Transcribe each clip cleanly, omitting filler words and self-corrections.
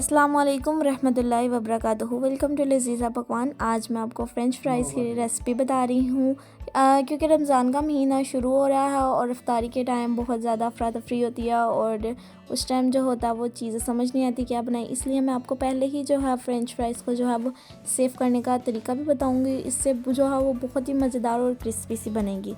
अस्सलाम वालेकुम रहमतुल्लाहि व बरकातुहू। वेलकम टू लजीज़ा पकवान। आज मैं आपको फ़्रेंच फ्राइज़ की रेसिपी बता रही हूँ। क्योंकि रमज़ान का महीना शुरू हो रहा है और इफ्तारी के टाइम बहुत ज़्यादा अफरा तफरी होती है और उस टाइम जो होता है वो चीज़ें समझ नहीं आती क्या बनाएं। इसलिए मैं आपको पहले ही जो है फ़्रेंच फ्राइज़ को जो है वो सेव करने का तरीका भी बताऊँगी। इससे जो है वो बहुत ही मज़ेदार और क्रिस्पी सी बनेगी।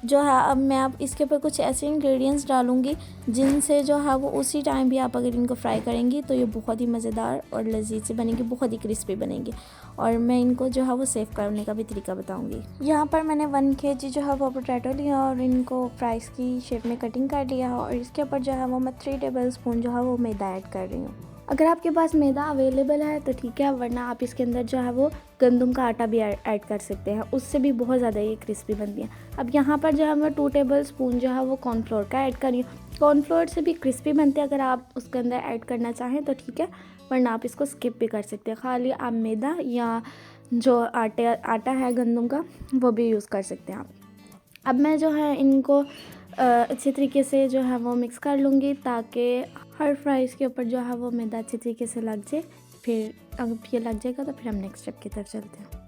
जो है अब मैं आप इसके ऊपर कुछ ऐसे इंग्रेडिएंट्स डालूँगी जिनसे जो है वो उसी टाइम भी आप अगर इनको फ्राई करेंगी तो ये बहुत ही मज़ेदार और लजीज से बनेगी, बहुत ही क्रिस्पी बनेगी। और मैं इनको जो है वो सेव करने का भी तरीका बताऊंगी। यहाँ पर मैंने 1 kg जो है वो पोटैटो लिया और इनको फ्राइज़ की शेप में कटिंग कर लिया और इसके ऊपर जो है वो मैं 3 टेबलस्पून जो है वो मैदा ऐड कर रही हूँ। अगर आपके पास मैदा अवेलेबल है तो ठीक है, वरना आप इसके अंदर जो है वो गंदम का आटा भी ऐड कर सकते हैं, उससे भी बहुत ज़्यादा ये क्रिस्पी बनती है। अब यहाँ पर जो है मैं 2 टेबलस्पून जो है वो कॉर्नफ्लोर का ऐड कर रही हूँ। कॉर्नफ्लोर से भी क्रिस्पी बनते हैं, अगर आप उसके अंदर ऐड करना चाहें तो ठीक है, वरना आप इसको स्किप भी कर सकते हैं। खाली आप मैदा या जो आटा है गंदम का वो भी यूज़ कर सकते हैं आप। अब मैं जो है इनको अच्छे तरीके से जो है वो मिक्स कर लूँगी ताकि हर फ्राइज़ के ऊपर जो है वो मैदा अच्छे तरीके से लग जाए। फिर अगर ये लग जाएगा तो फिर हम नेक्स्ट स्टेप की तरफ चलते हैं।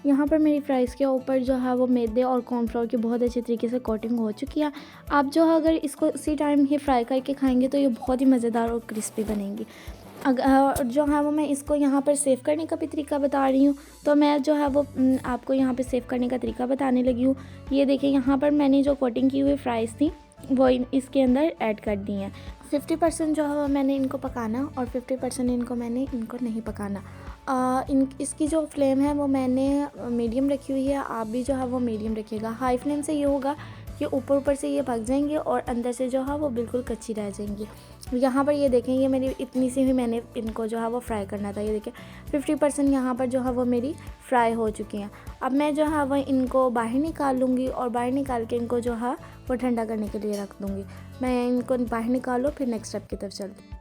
यहाँ पर मेरी फ्राइज़ के ऊपर जो है वो मैदे और कॉर्नफ्लोर की बहुत अच्छे तरीके से कोटिंग हो चुकी है। आप जो है अगर इसको उसी टाइम ही फ्राई करके खाएंगे तो ये बहुत ही मज़ेदार और क्रिस्पी बनेंगी। अगर जो है वो मैं इसको यहाँ पर सेव करने का भी तरीका बता रही हूँ, तो मैं जो है वो आपको यहाँ पे सेव करने का तरीका बताने लगी हूँ। ये देखिए, यहाँ पर मैंने जो कोटिंग की हुई फ्राइज़ थी वो इसके अंदर ऐड कर दी हैं। 50% जो है मैंने इनको पकाना और 50% इनको नहीं पकाना। इसकी जो फ्लेम है वो मैंने मीडियम रखी हुई है, आप भी जो है वो मीडियम रखिएगा। हाई फ्लेम से ये होगा कि ऊपर से ये पक जाएंगे और अंदर से जो है वो बिल्कुल कच्ची रह जाएंगी। यहाँ पर ये देखें, ये मेरी इतनी सी ही मैंने इनको जो है वो फ्राई करना था। ये देखें 50% यहाँ पर जो है वो मेरी फ्राई हो चुकी हैं। अब मैं जो है वो इनको बाहर निकाल लूँगी और बाहर निकाल के इनको जो है वो ठंडा करने के लिए रख दूँगी। मैं इनको बाहर निकाल लो, फिर नेक्स्ट स्टेप की तरफ चलती हूँ।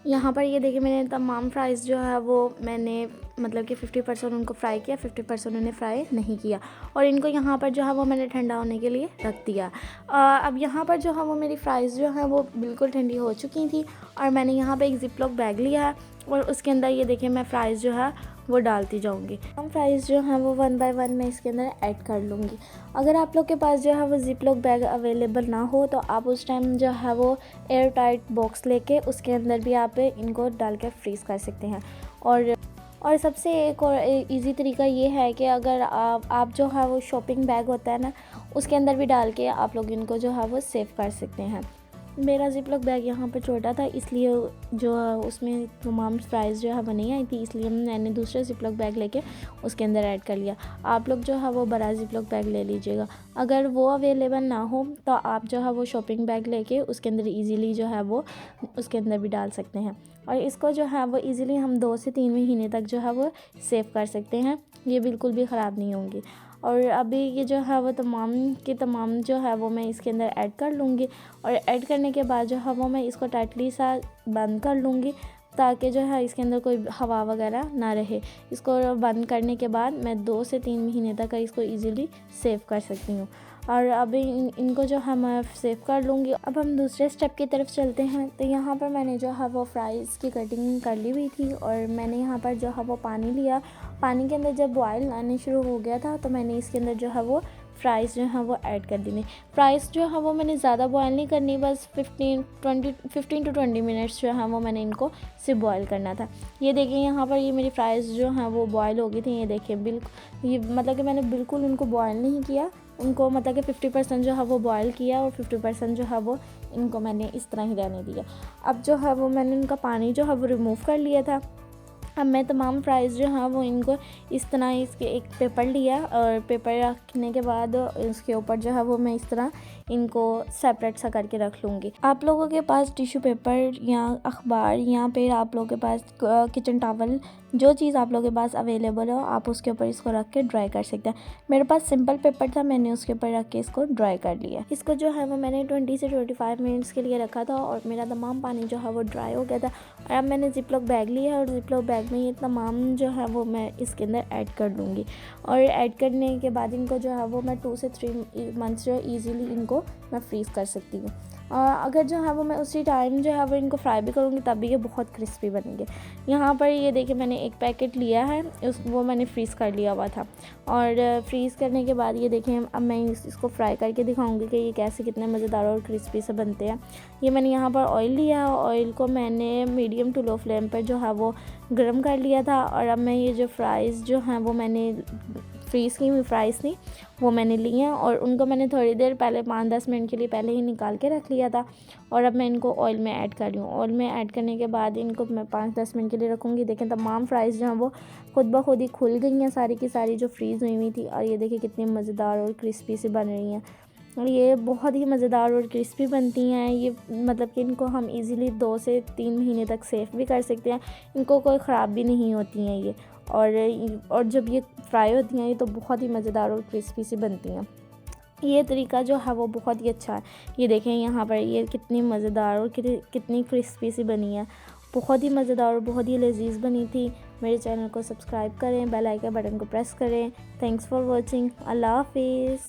यहाँ पर ये देखिए, मैंने तमाम फ्राइज़ जो है वो मैंने मतलब कि 50% उनको फ्राई किया, 50% उन्हें फ्राई नहीं किया और इनको यहाँ पर जो है वो मैंने ठंडा होने के लिए रख दिया। अब यहाँ पर जो है वो मेरी फ्राइज़ जो है वो बिल्कुल ठंडी हो चुकी थी और मैंने यहाँ पे एक ज़िप-लॉक बैग लिया है और उसके अंदर ये देखिए मैं फ़्राइज़ जो है वो डालती जाऊँगी। हम फ्राइज़ जो हैं वो 1 बाय 1 मैं इसके अंदर ऐड कर लूँगी। अगर आप लोग के पास जो है वो ज़िप-लॉक बैग अवेलेबल ना हो तो आप उस टाइम जो है वो एयर टाइट बॉक्स लेके उसके अंदर भी आप इनको डाल कर फ्रीज़ कर सकते हैं। और सबसे एक और इजी तरीका ये है कि अगर आप जो है वो शॉपिंग बैग होता है ना, उसके अंदर भी डाल के आप लोग इनको जो है वो सेव कर सकते हैं। मेरा ज़िप-लॉक बैग यहाँ पर छोटा था, इसलिए जो उसमें तमाम फ्राइज़ जो है वो नहीं आई थी, इसलिए मैंने दूसरा ज़िप-लॉक बैग लेके उसके अंदर ऐड कर लिया। आप लोग जो है वो बड़ा ज़िप-लॉक बैग ले लीजिएगा। अगर वो अवेलेबल ना हो तो आप जो है वो शॉपिंग बैग लेके उसके अंदर ईज़िली जो है वो उसके अंदर भी डाल सकते हैं और इसको जो है वो ईज़िली हम 2 से 3 महीने तक जो है वो सेव कर सकते हैं। ये बिल्कुल भी ख़राब नहीं होंगी। और अभी ये जो है वो तमाम जो है वो मैं इसके अंदर ऐड कर लूँगी और ऐड करने के बाद जो है वो मैं इसको टाइटली सा बंद कर लूँगी ताकि जो है इसके अंदर कोई हवा वगैरह ना रहे। इसको बंद करने के बाद मैं 2 से 3 महीने तक इसको ईज़िली सेव कर सकती हूँ और अभी इनको जो है मैं सेव कर लूँगी। अब हम दूसरे स्टेप की तरफ चलते हैं। तो यहाँ पर मैंने जो है वो फ्राइज़ की कटिंग कर ली हुई थी और मैंने यहाँ पर जो है वो पानी लिया। पानी के अंदर जब बॉयल आने शुरू हो गया था तो मैंने इसके अंदर जो है वो फ्राइज़ जो है वो ऐड कर दी। फ्राइज़ जो है वो मैंने ज़्यादा बॉयल नहीं करनी, बस 15 टू 20 मिनट्स जो है वो मैंने इनको सिर्फ बॉयल करना था। ये देखिए, यहाँ पर ये मेरी फ्राइज़ जो हैं वो बॉयल हो गई थी। ये देखिए बिल्कुल, ये मतलब कि मैंने बिल्कुल उनको बॉयल नहीं किया, उनको मतलब कि 50% जो है वो बॉयल किया और 50% जो है वो इनको मैंने इस तरह ही रहने दिया। अब जो है वो मैंने इनका पानी जो है वो रिमूव कर लिया था। अब मैं तमाम फ्राइज़ जो हैं वो इनको इस तरह इसके एक पेपर लिया और पेपर रखने के बाद इसके ऊपर जो है वो मैं इस तरह इनको सेपरेट सा करके रख लूँगी। आप लोगों के पास टिश्यू पेपर या अखबार या फिर आप लोगों के पास किचन टॉवल जो चीज़ आप लोगों के पास अवेलेबल हो आप उसके ऊपर इसको रख के ड्राई कर सकते हैं। मेरे पास सिंपल पेपर था, मैंने उसके ऊपर रख के इसको ड्राई कर लिया। इसको जो है वो मैंने 20 से 25 मिनट्स के लिए रखा था और मेरा तमाम पानी जो है वो ड्राई हो गया था। और अब मैंने जिप लॉक बैग लिया और जिप लॉक बैग में ये तमाम जो है वो मैं इसके अंदर ऐड कर दूँगी। और ऐड करने के बाद इनको जो है वो मैं 2 से 3 मंथ्स जो है ईज़िली इनको मैं फ्रीज़ कर सकती हूँ। अगर जो है वो मैं उसी टाइम जो है वो इनको फ्राई भी करूँगी तब भी ये बहुत क्रिस्पी बनेंगे। यहाँ पर ये देखिए मैंने एक पैकेट लिया है, वो मैंने फ्रीज़ कर लिया हुआ था। और फ्रीज़ करने के बाद ये देखें अब मैं इसको फ्राई करके दिखाऊंगी कि ये कैसे कितने मज़ेदार और क्रिस्पी से बनते हैं। ये मैंने यहाँ पर ऑयल लिया, ऑयल को मैंने मीडियम टू लो फ्लेम पर जो है वो गर्म कर लिया था। और अब मैं ये जो फ्राइज़ जो हैं वो मैंने फ्रीज़ की हुई फ्राइज़ थी वो मैंने ली हैं और उनको मैंने थोड़ी देर पहले 5-10 मिनट के लिए पहले ही निकाल के रख लिया था। और अब मैं इनको ऑयल में ऐड कर रही हूँ। ऑयल में ऐड करने के बाद इनको मैं 5-10 मिनट के लिए रखूँगी। देखें तमाम फ्राइज़ जो हैं वो खुद ब खुद ही खुल गई हैं सारी की सारी जो फ्रीज़ हुई थी। और ये देखिए कितनी मज़ेदार और क्रिस्पी सी बन रही हैं। और ये बहुत ही मज़ेदार और क्रिस्पी बनती हैं। ये मतलब कि इनको हम इजीली 2 से 3 महीने तक सेफ़ भी कर सकते हैं, इनको कोई ख़राब भी नहीं होती हैं ये। और जब ये फ्राई होती हैं ये तो बहुत ही मज़ेदार और क्रिस्पी सी बनती हैं। ये तरीका जो है वो बहुत ही अच्छा है। ये देखें यहाँ पर ये कितनी मज़ेदार और कितनी क्रिस्पी सी बनी है, बहुत ही मज़ेदार और बहुत ही लजीज बनी थी। मेरे चैनल को सब्सक्राइब करें, बेल आइकन बटन को प्रेस करें। Thanks for watching. अल्लाह हाफिज़।